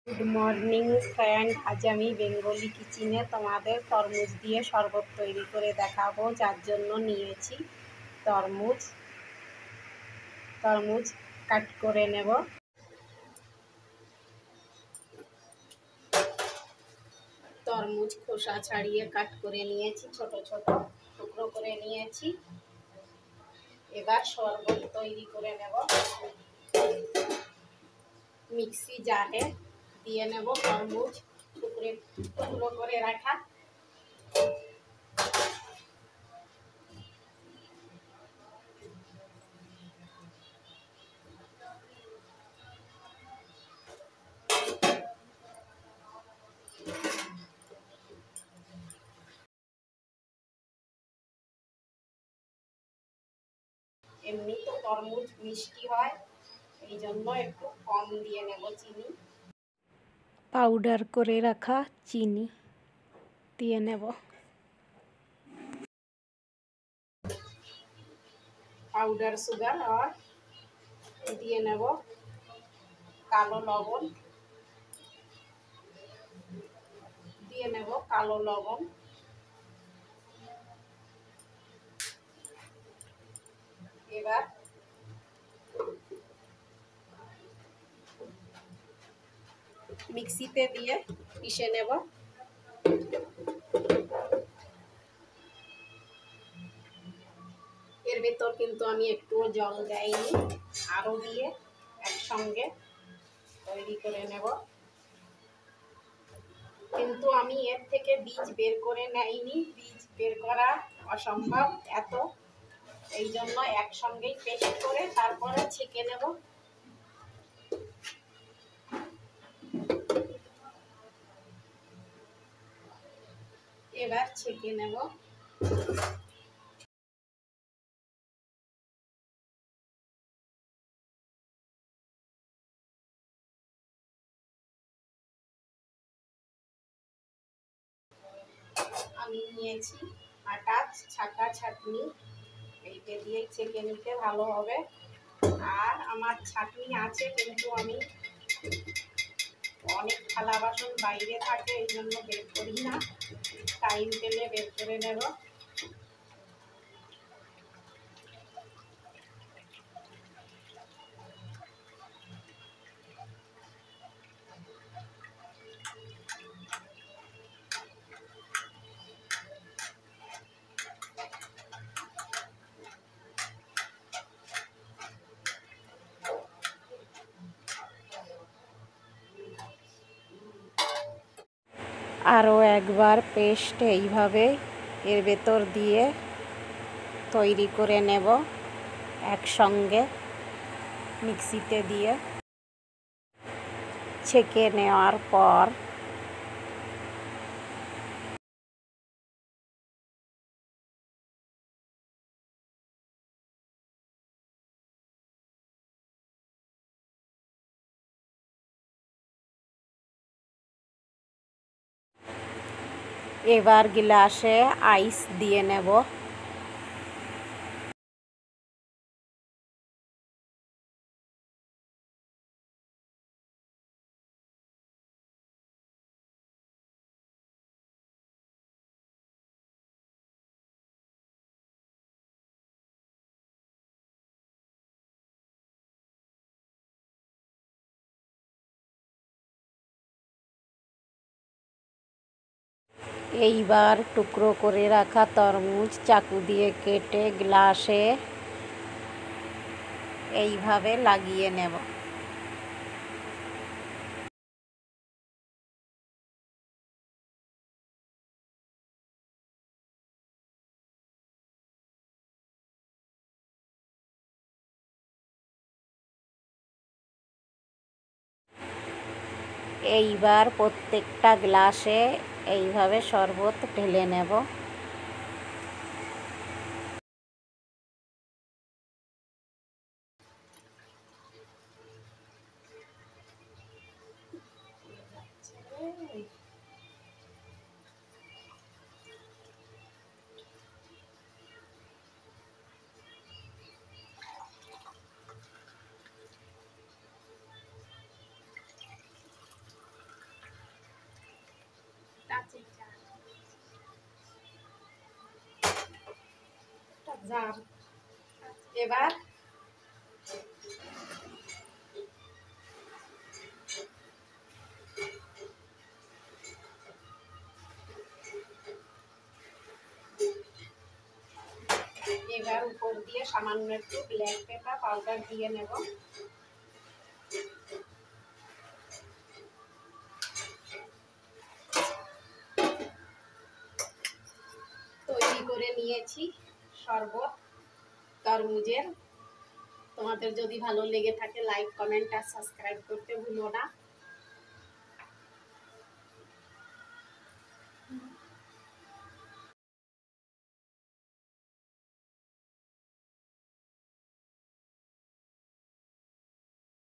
Good morning friend, আজ আমি Bengali কিচেনে তোমাদের তরমুজ দিয়ে শরবত তৈরি করে দেখাবো। যার জন্য নিয়েছি তরমুজ তরমুজ কাট করে নেব। তরমুজ খোসা ছাড়িয়ে কাট করে নিয়েছি, ছোট ছোট টুকরো করে নিয়েছি। এবার শরবত তৈরি করে নেব। মিক্সি জারে দিয়ে নেব তরমুজ টুকরো করে রাখা। এমনি তো তরমুজ মিষ্টি হয়, এই জন্য একটু কম দিয়ে নেব চিনি। পাউডার করে রাখা চিনি দিয়ে নেব। পাউডার সুগার আর দিয়ে নেব কালো লবণ। এবার মিক্সিতে দিয়ে পিষে নেব। এর ভেতর কিন্তু আমি একটুও জল দেইনি, আরও দিয়ে একসঙ্গে তৈরি করে নেব। কিন্তু আমি এর থেকে বীজ বের করে নেইনি, বীজ বের করা অসম্ভব এত, এই জন্য একসঙ্গেই পেস্ট করে তারপরে ছেঁকে নেব। এবার ছেঁকে নেব। আমি নিয়েছি আটা ছাকা ছাঁকনি, এইটা দিয়ে ছেঁকে নিতে ভালো হবে। আর আমার ছাঁকনি আছে, কিন্তু আমি অনেক থালা বাসন বাইরে থাকে, এই জন্য বের করি না, টাইম পেলে বের করে নেব। আরও একবার পেস্ট এইভাবে এর ভেতর দিয়ে তৈরি করে নেব। একসঙ্গে মিক্সিতে দিয়ে ছেঁকে নেওয়ার পর এবার গ্লাসে আইস দিয়ে নেব। এইবার টুকরো করে রাখা তরমুজ চাকু দিয়ে কেটে গ্লাসে এইভাবে লাগিয়ে নেব। এইবার প্রত্যেকটা গ্লাসে এইভাবে শরবত ঢেলে নেব। জাম। এবার উপর দিয়ে সামান্য একটু ব্ল্যাক পেপার পাউডার দিয়ে নেব। তৈরি করে নিয়েছি শরবত তরমুজের। তোমাদের যদি ভালো লেগে থাকে লাইক, কমেন্ট আর সাবস্ক্রাইব করতে ভুলো না।